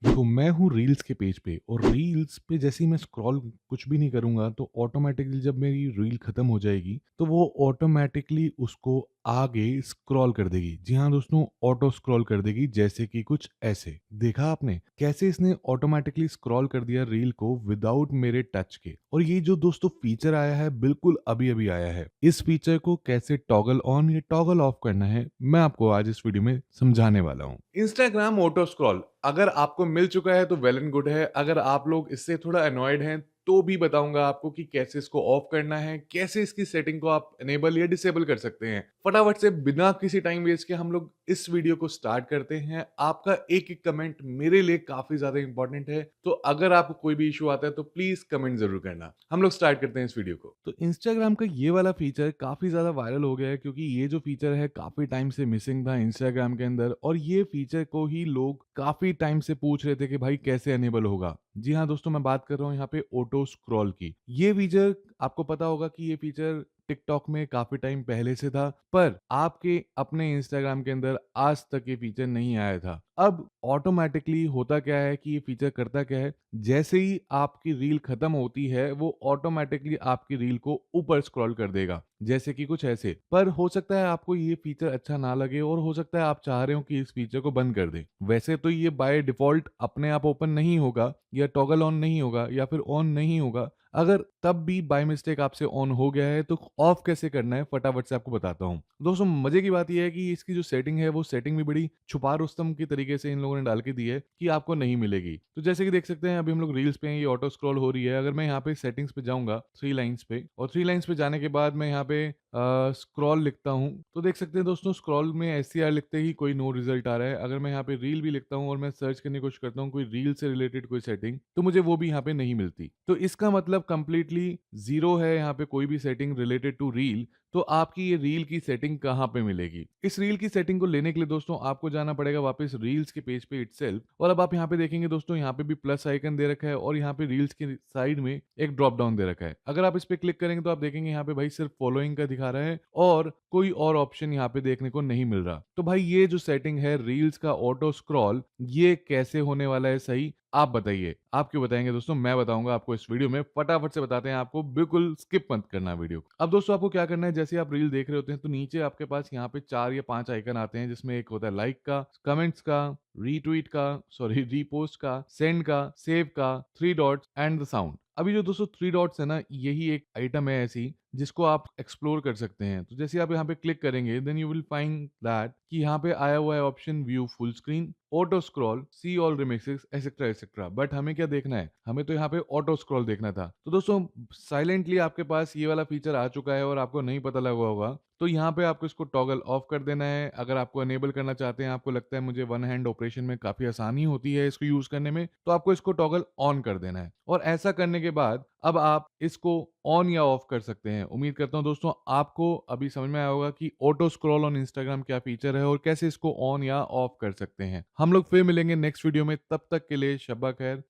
देखो, मैं हूँ रील्स के पेज पे और रील्स पे जैसे ही मैं स्क्रॉल कुछ भी नहीं करूँगा तो ऑटोमैटिकली जब मेरी रील खत्म हो जाएगी, तो वो ऑटोमैटिकली उसको आगे स्क्रॉल कर देगी। जी हाँ दोस्तों, ऑटो स्क्रॉल कर देगी जैसे कि कुछ ऐसे। देखा आपने? कैसे इसने ऑटोमैटिकली स्क्रॉल कर दिया रील को विदाउट मेरे टच के। और ये जो दोस्तों फीचर आया है बिल्कुल अभी-अभी आया है। इस फीचर को कैसे टॉगल ऑन या टॉगल ऑफ करना है, मैं आपको आज इस वीडियो में समझाने वाला हूँ। इंस्टाग्राम ऑटो स्क्रॉल अगर आपको मिल चुका है तो वेल एंड गुड है। अगर आप लोग इससे थोड़ा अनॉयड हैं तो भी बताऊंगा आपको कि कैसे इसको ऑफ करना है, कैसे इसकी सेटिंग को आप इनेबल या डिसेबल कर सकते हैं। फटाफट से बिना किसी टाइम वेस्ट के हम लोग इस वीडियो को स्टार्ट करते हैं। आपका एक एक कमेंट मेरे लिए काफी ज्यादा इंपॉर्टेंट है, तो अगर आपको कोई भी इशू आता है तो प्लीज कमेंट जरूर करना। हम लोग स्टार्ट करते हैं इस वीडियो को। तो इंस्टाग्राम का ये वाला फीचर काफी ज्यादा वायरल हो गया है क्योंकि ये जो फीचर है काफी टाइम से मिसिंग था इंस्टाग्राम के अंदर, और ये फीचर को ही लोग काफी टाइम से पूछ रहे थे कि भाई कैसे अनेबल होगा। जी हाँ दोस्तों, मैं बात कर रहा हूँ यहाँ पे ऑटो स्क्रॉल की। ये फीचर आपको पता होगा कि ये फीचर टिकटॉक में काफी टाइम पहले से था, पर आपके अपने इंस्टाग्राम के अंदर आज तक ये फीचर नहीं आया था। अब ऑटोमेटिकली होता क्या है कि ये फीचर करता क्या है, जैसे ही आपकी रील खत्म होती है वो ऑटोमेटिकली आपकी रील को ऊपर स्क्रॉल कर देगा, जैसे कि कुछ ऐसे। पर हो सकता है आपको ये फीचर अच्छा ना लगे और हो सकता है आप चाह रहे हो कि इस फीचर को बंद कर दें। वैसे तो ये बाय डिफॉल्ट अपने आप ओपन नहीं होगा या टॉगल ऑन नहीं होगा या फिर ऑन नहीं होगा। अगर तब भी बाय मिस्टेक आपसे ऑन हो गया है तो ऑफ कैसे करना है फटाफट से आपको बताता हूँ। दोस्तों, मजे की बात यह है कि इसकी जो सेटिंग है वो सेटिंग भी बड़ी छुपा रुस्तम की तरीके से इन लोगों ने डाल के दी है कि आपको नहीं मिलेगी। तो जैसे कि देख सकते हैं अभी हम लोग रील्स पे हैं, ये ऑटो स्क्रॉल हो रही है। अगर मैं यहाँ पे सेटिंग्स पे जाऊंगा थ्री लाइन्स पे, और थ्री लाइन्स पे जाने के बाद मैं यहाँ पे स्क्रॉल लिखता हूँ, तो देख सकते हैं दोस्तों स्क्रॉल में SCR लिखते ही कोई नो रिजल्ट आ रहा है। अगर मैं यहाँ पे रील भी लिखता हूँ और मैं सर्च करने की कोशिश करता हूँ कोई रील से रिलेटेड कोई सेटिंग, तो मुझे वो भी यहाँ पे नहीं मिलती। तो इसका मतलब कंप्लीटली जीरो है यहाँ पे कोई भी सेटिंग रिलेटेड टू रील। तो आपकी ये रील की सेटिंग कहाँ पे मिलेगी? इस रील की सेटिंग को लेने के लिए दोस्तों आपको जाना पड़ेगा वापस रील्स के पेज पे इटसेल्फ, और अब आप यहाँ पे देखेंगे दोस्तों यहाँ पे भी प्लस आइकन दे रखा है और यहाँ पे रील्स के साइड में एक ड्रॉप डाउन दे रखा है। अगर आप इस पे क्लिक करेंगे तो आप देखेंगे यहाँ पे भाई सिर्फ फॉलोइंग का दिखा रहा है और कोई और ऑप्शन यहाँ पे देखने को नहीं मिल रहा। तो भाई ये जो सेटिंग है रील्स का ऑटो स्क्रॉल, ये कैसे होने वाला है सही, आप बताइए। आप क्यों बताएंगे दोस्तों, मैं बताऊंगा आपको इस वीडियो में। फटाफट से बताते हैं आपको, बिल्कुल स्किप मत करना वीडियो। अब दोस्तों आपको क्या करना है, जैसे आप रील देख रहे होते हैं तो नीचे आपके पास यहाँ पे 4 या 5 आइकन आते हैं, जिसमें एक होता है लाइक का, कमेंट्स का, रीट्वीट का, सॉरी रीपोस्ट का, सेंड का, सेव का, three dots and the sound. अभी जो दोस्तों थ्री डॉट्स है ना, यही एक आइटम है ऐसी जिसको आप एक्सप्लोर कर सकते हैं। तो जैसे आप यहाँ पे क्लिक करेंगे then you will find that कि यहाँ पे आया हुआ है option view full screen, auto scroll, see all remixes etcetera etcetera. But हमें क्या देखना है, हमें तो यहाँ पे ऑटो स्क्रॉल देखना था। तो दोस्तों साइलेंटली आपके पास ये वाला फीचर आ चुका है और आपको नहीं पता लगा होगा, तो यहाँ पे आपको इसको टॉगल ऑफ कर देना है। अगर आपको अनेबल करना चाहते हैं, आपको लगता है मुझे वन हैंड ऑपरेशन में काफी आसानी होती है इसको यूज करने में, तो आपको इसको टॉगल ऑन कर देना है। और ऐसा करने के बाद अब आप इसको ऑन या ऑफ कर सकते हैं। उम्मीद करता हूं दोस्तों आपको अभी समझ में आया होगा कि ऑटो स्क्रॉल ऑन इंस्टाग्राम क्या फीचर है और कैसे इसको ऑन या ऑफ कर सकते हैं। हम लोग फिर मिलेंगे नेक्स्ट वीडियो में, तब तक के लिए शब्बा खैर।